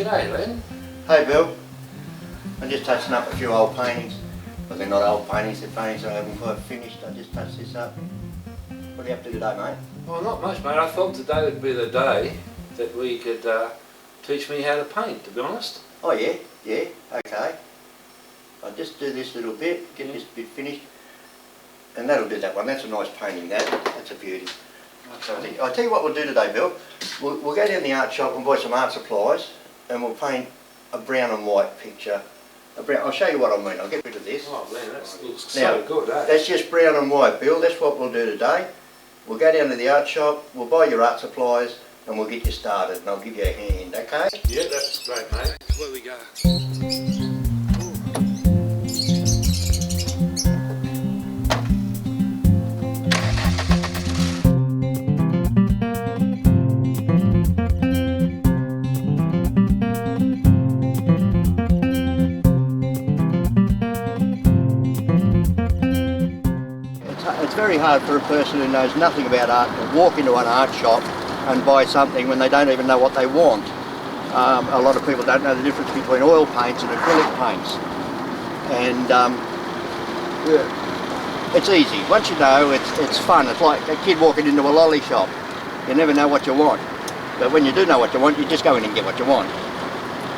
G'day, Len. Hey Bill, I'm just touching up a few old paintings. Well, they're not old paintings, they're paintings I haven't quite finished. I just touched this up. What do you have to do today, mate? Well, not much, mate. I thought today would be the day that we could teach me how to paint, to be honest. Oh yeah, okay. I'll just do this little bit, get this bit finished, and that'll do that one. That's a nice painting, that's a beauty. Okay. I'll tell you what we'll do today, Bill. We'll go down the art shop and buy some art supplies, and we'll paint a brown and white picture. I'll show you what I mean. I'll get rid of this. Oh man, that looks Now, so good, eh? That's just brown and white, Bill. That's what we'll do today. We'll go down to the art shop, we'll buy your art supplies, and we'll get you started, and I'll give you a hand, okay? Yeah, that's great, mate. Where we go? It's very hard for a person who knows nothing about art to walk into an art shop and buy something when they don't even know what they want. A lot of people don't know the difference between oil paints and acrylic paints. And it's easy. Once you know, it's fun. It's like a kid walking into a lolly shop. You never know what you want. But when you do know what you want, you just go in and get what you want.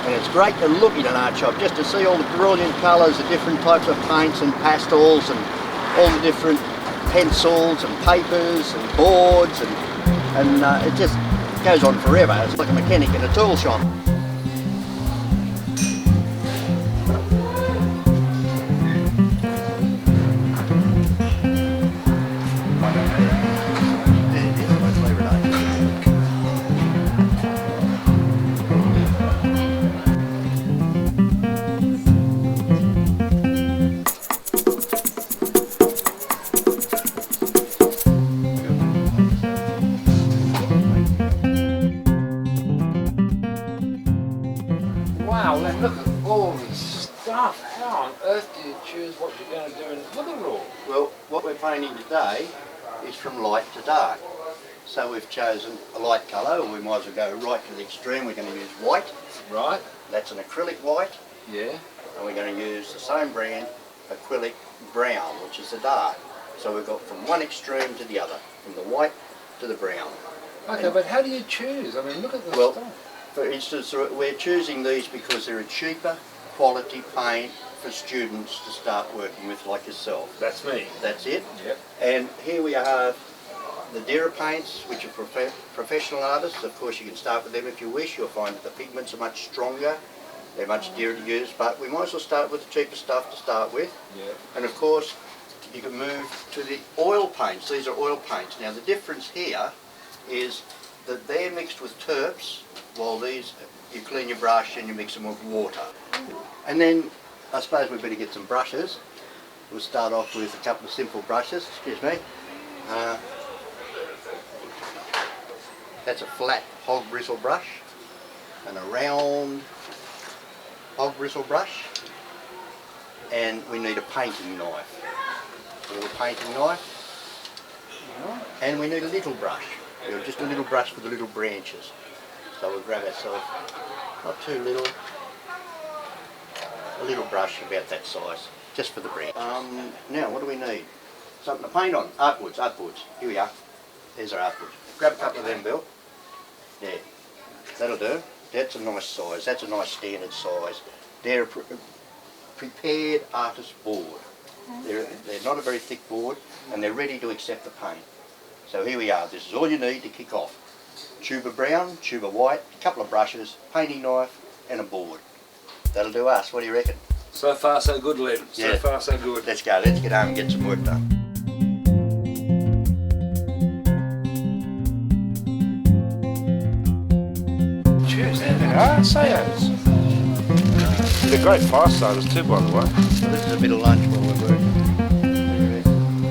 And it's great to look in an art shop just to see all the brilliant colours, the different types of paints and pastels and all the different pencils and papers and boards, and it just goes on forever. It's like a mechanic in a tool shop. Wow, Len, look at all this stuff. How on earth do you choose what you're going to do? And look at it all. Well, what we're painting today is from light to dark. So we've chosen a light colour, or we might as well go right to the extreme. We're going to use white. Right. That's an acrylic white. Yeah. And we're going to use the same brand, acrylic brown, which is the dark. So we've got from one extreme to the other, from the white to the brown. Okay, but how do you choose? I mean, look at this Well, stuff. for instance, we're choosing these because they're a cheaper quality paint for students to start working with, like yourself. That's me. That's it. Yep. And here we have the Dira paints, which are professional artists. Of course, you can start with them if you wish. You'll find that the pigments are much stronger. They're much dearer to use, but we might as well start with the cheaper stuff to start with. Yep. And of course, you can move to the oil paints. These are oil paints. Now, the difference here is that they're mixed with terps, while these, you clean your brush and you mix them with water. And then, I suppose we better get some brushes. We'll start off with a couple of simple brushes, excuse me. That's a flat hog bristle brush, and a round hog bristle brush. And we need a painting knife. A little painting knife. And we need a little brush. Just a little brush for the little branches. So we'll grab ourselves, not too little, a little brush about that size, just for the branches. Now, what do we need? Something to paint on. Artwoods. Here we are. There's our artwoods. Grab a couple of them, Bill. There. That'll do. That's a nice size. That's a nice standard size. They're a prepared artist board. They're not a very thick board, and they're ready to accept the paint. So here we are. This is all you need to kick off. Tube of brown, tube of white, a couple of brushes, painting knife, and a board. That'll do us. What do you reckon? So far so good, Len. Yeah. So far so good. Let's go. Let's get home and get some work done. Cheers, there they are. Sayos. They're great fire starters too, by the way. So this is a bit of lunch while we're working.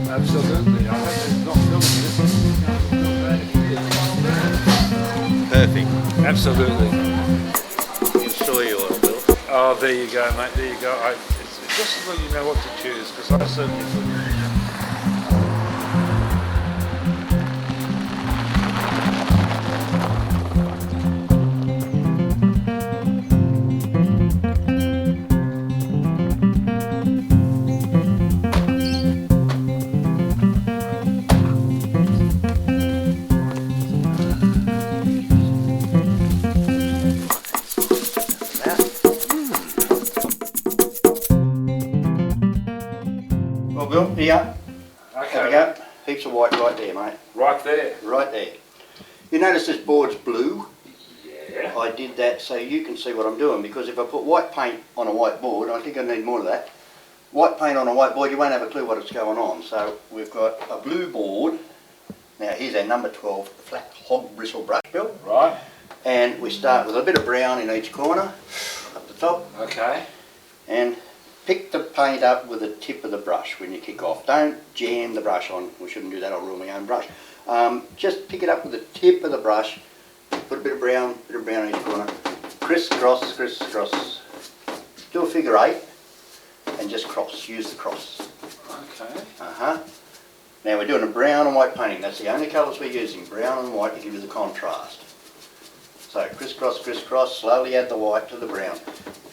Absolutely. I hope there's not filming this. Perfect. Absolutely. In soy oil, Bill. Oh, there you go, mate. There you go. It's just as well you know what to choose, because I certainly couldn't. Here, Okay. there we go. Heaps of white right there, mate. Right there. Right there. You notice this board's blue? Yeah. I did that so you can see what I'm doing, because if I put white paint on a white board, I think I need more of that. White paint on a white board, you won't have a clue what's going on. So we've got a blue board. Now here's our number 12 flat hog bristle brush, Bill. Right. And we start with a bit of brown in each corner, up the top. Okay. And pick the paint up with the tip of the brush when you kick off. Don't jam the brush on. We shouldn't do that, I'll ruin my own brush. Just pick it up with the tip of the brush, put a bit of brown in each corner, crisscross, crisscross. Do a figure 8 and just cross, use the cross. Okay. Now we're doing a brown and white painting. That's the only colours we're using, brown and white, to give you the contrast. So crisscross, crisscross, slowly add the white to the brown.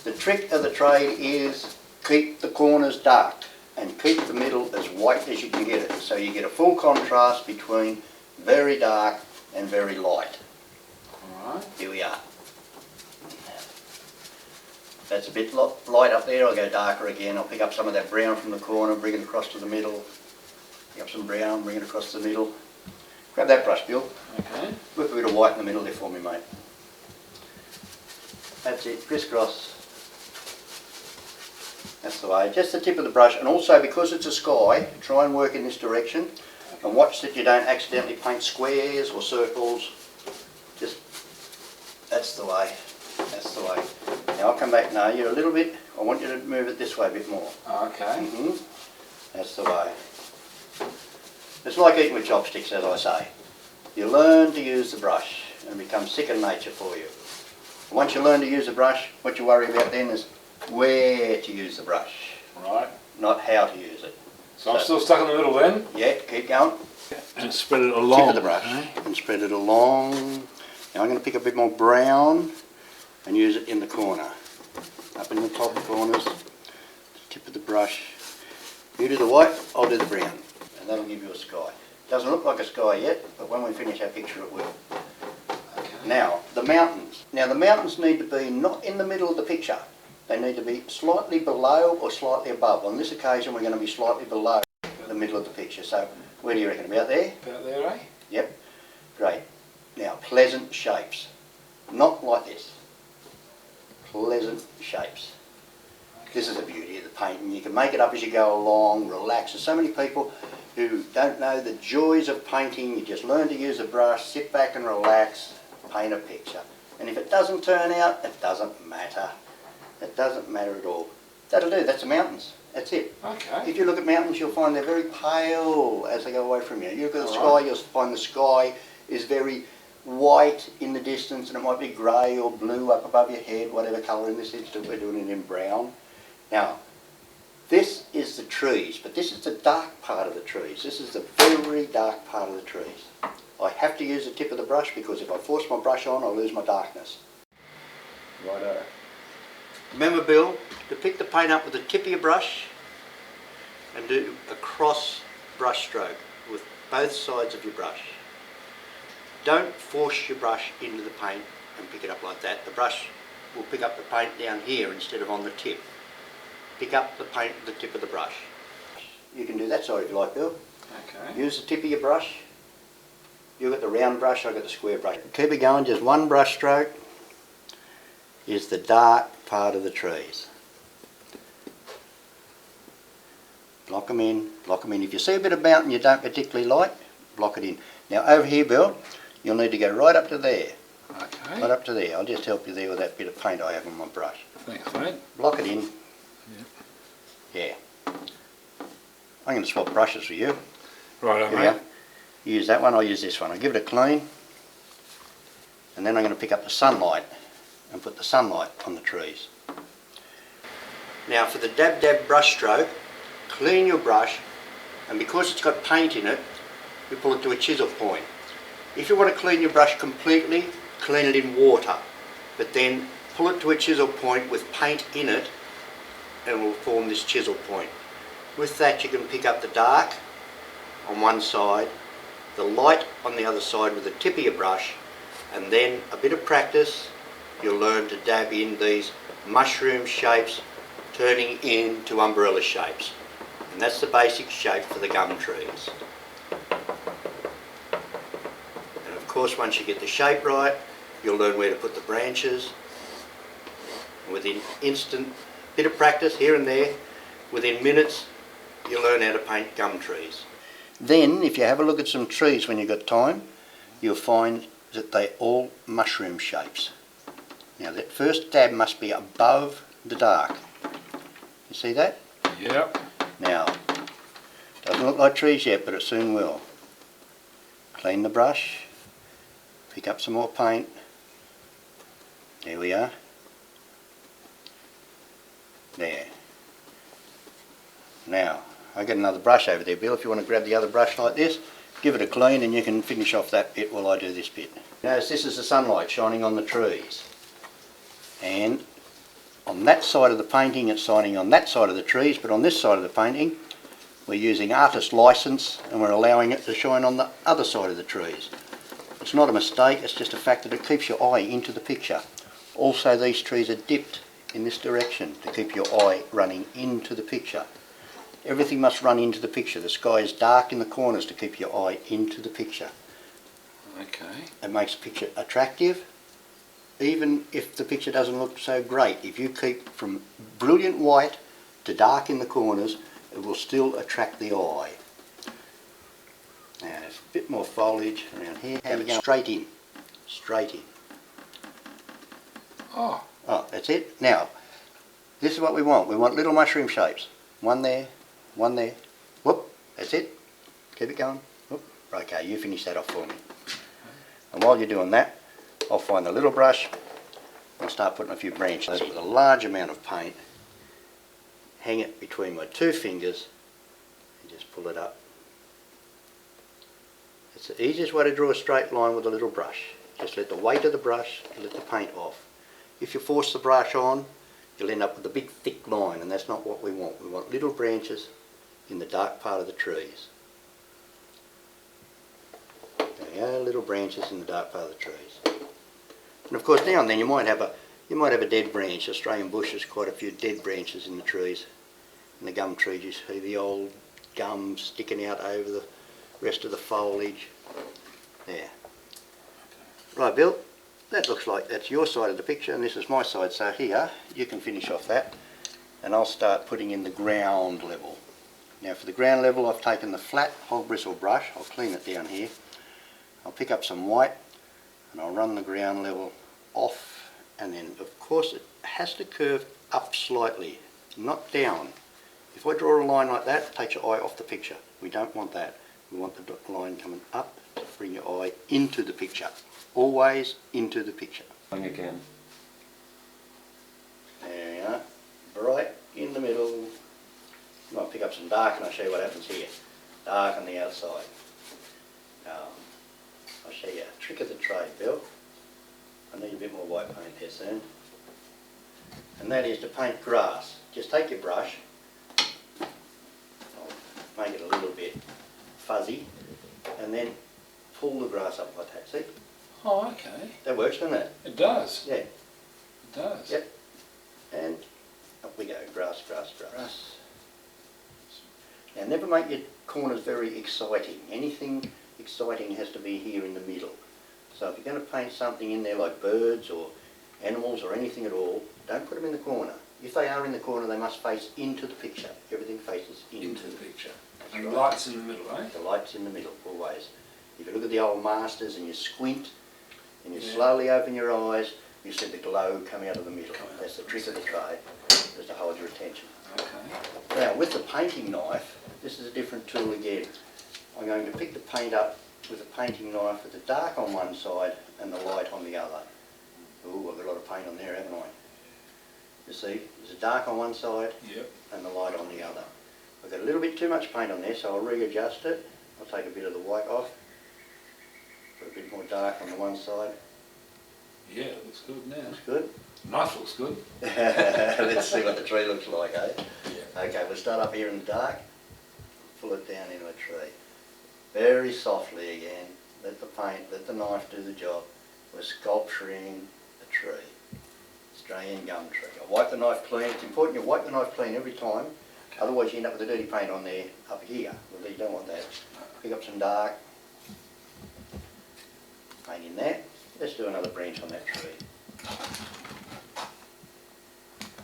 The trick of the trade is keep the corners dark and keep the middle as white as you can get it, so you get a full contrast between very dark and very light. Alright. Here we are. That's a bit light up there. I'll go darker again. I'll pick up some of that brown from the corner, bring it across to the middle. Pick up some brown, bring it across to the middle. Grab that brush, Bill. Okay. Whip a bit of white in the middle there for me, mate. That's it, crisscross. That's the way, just the tip of the brush, and also because it's a sky, try and work in this direction and watch that you don't accidentally paint squares or circles. Just, that's the way, that's the way. Now I'll come back now, you're a little bit, I want you to move it this way a bit more. Okay. That's the way. It's like eating with chopsticks, as I say. You learn to use the brush and it becomes second nature for you. Once you learn to use the brush, what you worry about then is where to use the brush, Right. not how to use it. So I'm still stuck in the middle then? Yeah, keep going. And spread it along. Tip of the brush and spread it along. Now I'm going to pick a bit more brown and use it in the corner. Up in the top corners, the tip of the brush. You do the white, I'll do the brown. And that'll give you a sky. Doesn't look like a sky yet, but when we finish our picture it will. Okay. Now, the mountains. Now the mountains need to be not in the middle of the picture. They need to be slightly below or slightly above. On this occasion we're going to be slightly below the middle of the picture. So where do you reckon? About there? About there, eh? Yep. Great. Now pleasant shapes. Not like this. Pleasant shapes. This is the beauty of the painting. You can make it up as you go along, relax. There's so many people who don't know the joys of painting. You just learn to use a brush, sit back and relax, paint a picture. And if it doesn't turn out, it doesn't matter. It doesn't matter at all. That'll do, that's the mountains. That's it. Okay. If you look at mountains, you'll find they're very pale as they go away from you. You look at the All sky, you'll find the sky is very white in the distance, and it might be grey or blue up above your head, whatever colour. In this instance, we're doing it in brown. Now, this is the trees, but this is the dark part of the trees. This is the very dark part of the trees. I have to use the tip of the brush because if I force my brush on, I'll lose my darkness. Righto. Remember, Bill, to pick the paint up with the tip of your brush and do a cross brush stroke with both sides of your brush. Don't force your brush into the paint and pick it up like that. The brush will pick up the paint down here instead of on the tip. Pick up the paint with the tip of the brush. You can do that side if you like, Bill. Okay. Use the tip of your brush. You've got the round brush, I've got the square brush. Keep it going, just one brush stroke is the dark part of the trees. Block them in, block them in. If you see a bit of mountain you don't particularly like, block it in. Now over here, Bill, you'll need to go right up to there. Okay. Right up to there. I'll just help you there with that bit of paint I have on my brush. Thanks, mate. Block it in. Yeah. I'm going to swap brushes with you. Right, Here we mate. go. You use that one, I'll use this one. I'll give it a clean. And then I'm going to pick up the sunlight and put the sunlight on the trees. Now for the dab dab brush stroke, clean your brush, and because it's got paint in it, you pull it to a chisel point. If you want to clean your brush completely, clean it in water, but then pull it to a chisel point with paint in it and it will form this chisel point. With that you can pick up the dark on one side, the light on the other side with the tip of your brush, and then a bit of practice you'll learn to dab in these mushroom shapes turning into umbrella shapes. And that's the basic shape for the gum trees. And of course, once you get the shape right, you'll learn where to put the branches. And within instant bit of practice here and there, within minutes, you'll learn how to paint gum trees. Then, if you have a look at some trees when you've got time, you'll find that they're all mushroom shapes. Now that first dab must be above the dark. You see that? Yep. Now, doesn't look like trees yet, but it soon will. Clean the brush, pick up some more paint. There we are. There. Now, I've got another brush over there, Bill. If you want to grab the other brush like this, give it a clean and you can finish off that bit while I do this bit. Notice this is the sunlight shining on the trees. And on that side of the painting it's shining on that side of the trees, but on this side of the painting we're using artist license and we're allowing it to shine on the other side of the trees. It's not a mistake, it's just a fact that it keeps your eye into the picture. Also, these trees are dipped in this direction to keep your eye running into the picture. Everything must run into the picture. The sky is dark in the corners to keep your eye into the picture. Okay. It makes the picture attractive, even if the picture doesn't look so great. If you keep from brilliant white to dark in the corners, it will still attract the eye. Now there's a bit more foliage around here. Have it straight in. Straight in. Oh. Oh, that's it. Now, this is what we want. We want little mushroom shapes. One there, one there. Whoop, that's it. Keep it going. Whoop. Okay, you finish that off for me. And while you're doing that, I'll find the little brush. I'll start putting a few branches with a large amount of paint. Hang it between my two fingers and just pull it up. It's the easiest way to draw a straight line with a little brush. Just let the weight of the brush let the paint off. If you force the brush on, you'll end up with a big thick line, and that's not what we want. We want little branches in the dark part of the trees. There we go, little branches in the dark part of the trees. And of course now and then you might have a dead branch. Australian bush has quite a few dead branches in the trees. In the gum trees you see the old gum sticking out over the rest of the foliage. There. Right, Bill, that looks like that's your side of the picture and this is my side, so here you can finish off that and I'll start putting in the ground level. Now for the ground level I've taken the flat hog bristle brush. I'll clean it down here. I'll pick up some white and I'll run the ground level off, and then of course it has to curve up slightly, not down. If I draw a line like that, it takes your eye off the picture. We don't want that. We want the line coming up to bring your eye into the picture. Always into the picture. Again. There we are. Bright in the middle. I might pick up some dark and I'll show you what happens here. Dark on the outside. I'll show you a trick of the trade, Bill. I need a bit more white paint there soon. And that is to paint grass. Just take your brush, I'll make it a little bit fuzzy, and then pull the grass up like that, see? Oh, okay. That works, doesn't it? It does. Yeah. It does. Yep. And up we go, grass, grass, grass. Now never make your corners very exciting. Anything exciting has to be here in the middle. So if you're going to paint something in there like birds or animals or anything at all, don't put them in the corner. If they are in the corner, they must face into the picture. Everything faces into the picture. That's And right. lights in the middle, eh? The light's in the middle, always. If you look at the old masters and you squint and you slowly open your eyes, you see the glow come out of the middle. That's the trick of the trade, is to hold your attention. Okay. Now with the painting knife, this is a different tool again. I'm going to pick the paint up with a painting knife with the dark on one side and the light on the other. Ooh, I've got a lot of paint on there, haven't I? You see, there's a dark on one side and the light on the other. I've got a little bit too much paint on there, so I'll readjust it. I'll take a bit of the white off, put a bit more dark on the one side. Yeah, it looks good now. That's good. Knife looks good. Let's see what the tree looks like, eh? Yeah. Okay, we'll start up here in the dark, pull it down into a tree. Very softly again, let the paint, let the knife do the job. We're sculpturing a tree, Australian gum tree. I wipe the knife clean. It's important you wipe the knife clean every time Otherwise you end up with the dirty paint on there up here. Well, you don't want that. Pick up some dark. Paint in that. Let's do another branch on that tree.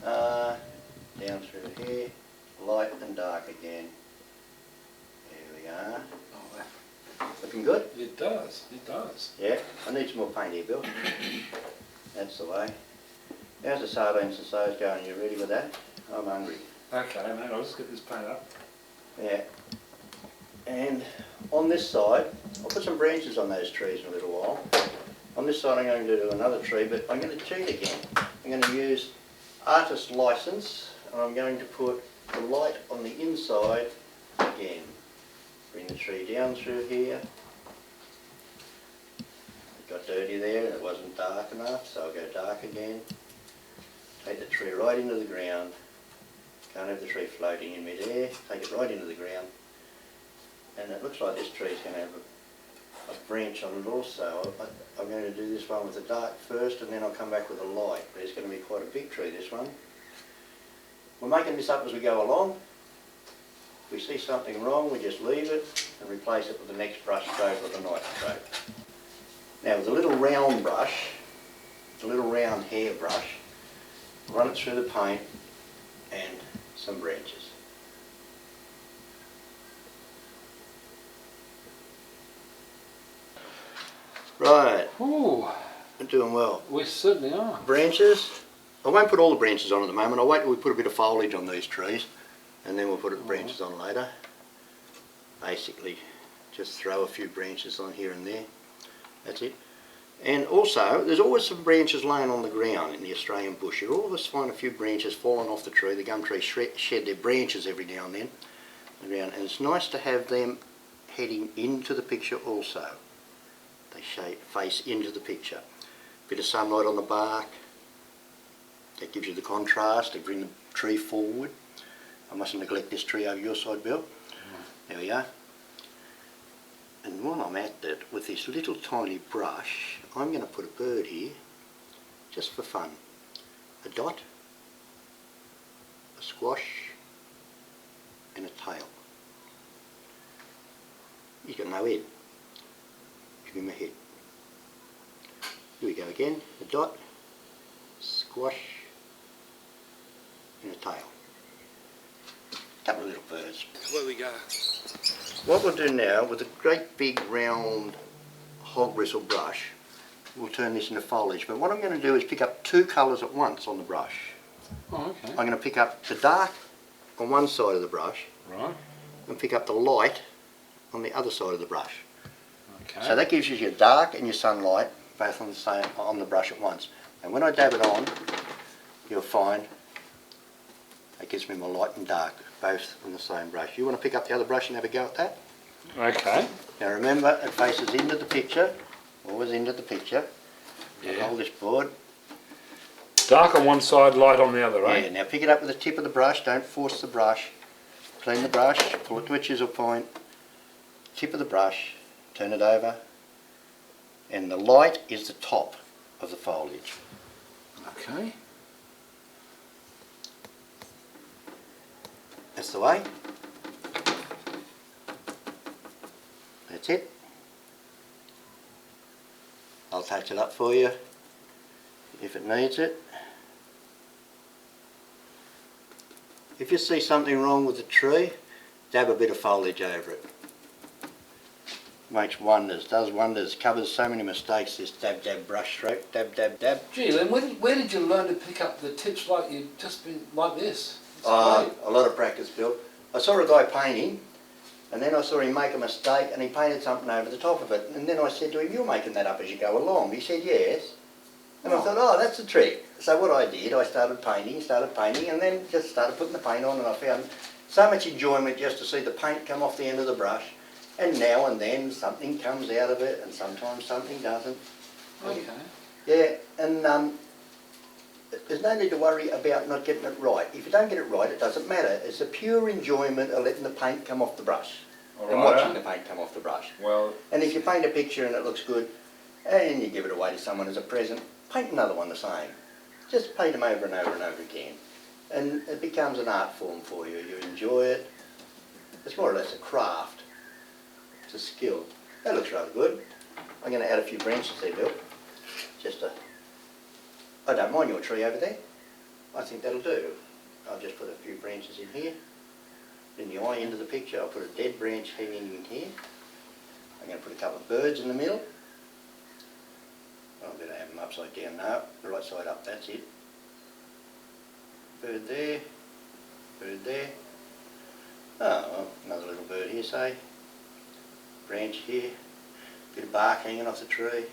Down through here. Light and dark again. There we are. Looking good? It does, it does. Yeah, I need some more paint here, Bill. That's the way. How's the sardines and so's going? You ready with that? I'm hungry. Okay, mate, I'll just get this paint up. Yeah. And on this side, I'll put some branches on those trees in a little while. On this side I'm going to do another tree, but I'm going to cheat again. I'm going to use artist license, and I'm going to put the light on the inside again. Bring the tree down through here. It got dirty there and it wasn't dark enough, so I'll go dark again. Take the tree right into the ground. Can't have the tree floating in midair. Take it right into the ground. And it looks like this tree's going to have a branch on it also. I'm going to do this one with the dark first, and then I'll come back with the light. But it's going to be quite a big tree, this one. We're making this up as we go along. If we see something wrong, we just leave it and replace it with the next brush stroke or the night stroke. Now with a little round brush, a little round hair brush, run it through the paint and some branches. Right, Ooh, we're doing well. we certainly are. Branches, I won't put all the branches on at the moment. I'll wait till we put a bit of foliage on these trees and then we'll put the branches on later. Basically, just throw a few branches on here and there. That's it. And also, there's always some branches laying on the ground in the Australian bush. You'll always find a few branches falling off the tree. The gum trees shed their branches every now and then. And it's nice to have them heading into the picture also. They face into the picture. Bit of sunlight on the bark. That gives you the contrast. They bring the tree forward. I mustn't neglect this tree over your side, Bill. There we are. And while I'm at it, with this little tiny brush, I'm going to put a bird here, just for fun. A dot, a squash, and a tail. He's got no head. Give him a head. Here we go again. A dot, squash, and a tail. Couple of little birds. Where we go? What we'll do now, with a great big round hog bristle brush, we'll turn this into foliage. But what I'm going to do is pick up two colours at once on the brush. Oh, okay. I'm going to pick up the dark on one side of the brush, Right. and pick up the light on the other side of the brush. Okay. So that gives you your dark and your sunlight both on the brush at once. And when I dab it on, you'll find that gives me my light and dark both on the same brush. You want to pick up the other brush and have a go at that? Okay. Now remember, it faces into the picture, always into the picture. Yeah. Hold this board. Dark on one side, light on the other, right? Yeah, now pick it up with the tip of the brush, don't force the brush. Clean the brush, pull it to a chisel point, tip of the brush, turn it over, and the light is the top of the foliage. Okay. That's the way. That's it. I'll touch it up for you if it needs it. If you see something wrong with the tree, dab a bit of foliage over it. Makes wonders, does wonders, covers so many mistakes, this dab dab brush stroke, dab dab dab. Gee, Len, where did you learn to pick up the tips like you've just been like this? It's A lot of practice, Bill. I saw a guy painting, and then I saw him make a mistake and he painted something over the top of it. And then I said to him, "You're making that up as you go along." He said, "Yes." And I thought, oh, that's the trick. So what I did, I started painting, and then just started putting the paint on, and I found so much enjoyment just to see the paint come off the end of the brush. And now and then something comes out of it, and sometimes something doesn't. Okay. Yeah, and there's no need to worry about not getting it right. If you don't get it right, it doesn't matter. It's a pure enjoyment of letting the paint come off the brush and watching the paint come off the brush. Well, And if you paint a picture and it looks good, and you give it away to someone as a present, paint another one the same. Just paint them over and over and over again. and it becomes an art form for you. You enjoy it. It's more or less a craft. It's a skill. That looks rather good. I'm going to add a few branches there, Bill. I don't mind your tree over there. I think that'll do. I'll just put a few branches in here. In the eye end of the picture, I'll put a dead branch hanging in here. I'm going to put a couple of birds in the middle. I'm going to have them upside down now, the right side up, that's it. Bird there, bird there. Oh, well, another little bird here, say. Branch here, bit of bark hanging off the tree.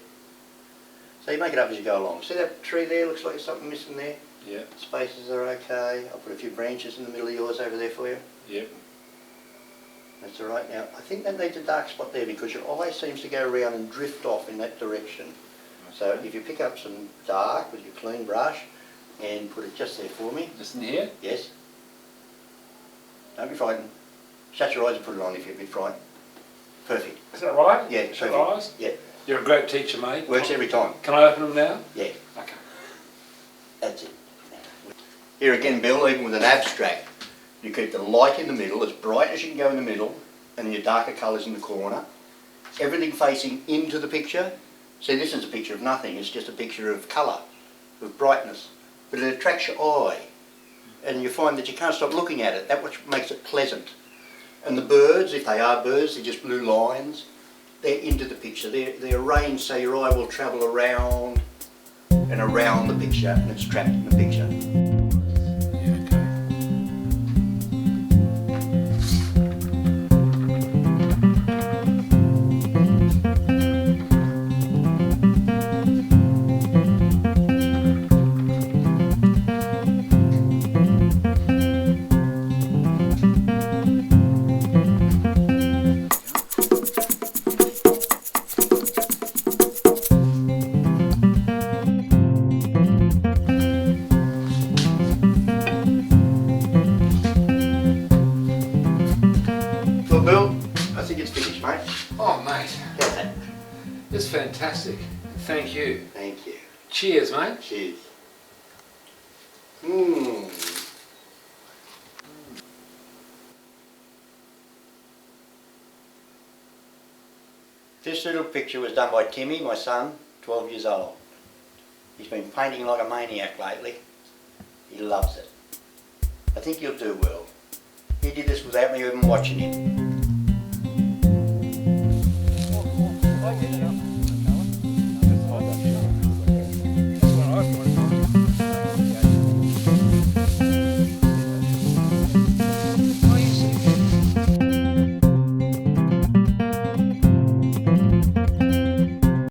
So you make it up as you go along. See that tree there, looks like there's something missing there? Yeah. Spaces are okay. I'll put a few branches in the middle of yours over there for you. Yep. That's alright. Now, I think that needs a dark spot there because your eye seems to go around and drift off in that direction. So if you pick up some dark with your clean brush and put it just there for me. Just in here? Yes. Don't be frightened. Shut your eyes and put it on if you're a bit frightened. Perfect. Is that right? Yeah, Shut perfect. your eyes? Yeah. You're a great teacher, mate. Works every time. Can I open them now? Yeah. Okay. That's it. Here again, Bill, even with an abstract, you keep the light in the middle, as bright as you can go in the middle, and then your darker colours in the corner. Everything facing into the picture. See, this is a picture of nothing. It's just a picture of colour, of brightness. But it attracts your eye. And you find that you can't stop looking at it. That's what makes it pleasant. And the birds, if they are birds, they're just blue lines. They're into the picture. They're arranged so your eye will travel around and around the picture, and it's trapped in the picture. Yeah, okay. Well, Bill, I think it's finished, mate. Oh, mate. How's that? It's fantastic. Thank you. Thank you. Cheers, mate. Cheers. Mmm. This little picture was done by Timmy, my son, 12 years old. He's been painting like a maniac lately. He loves it. I think you'll do well. He did this without me even watching him.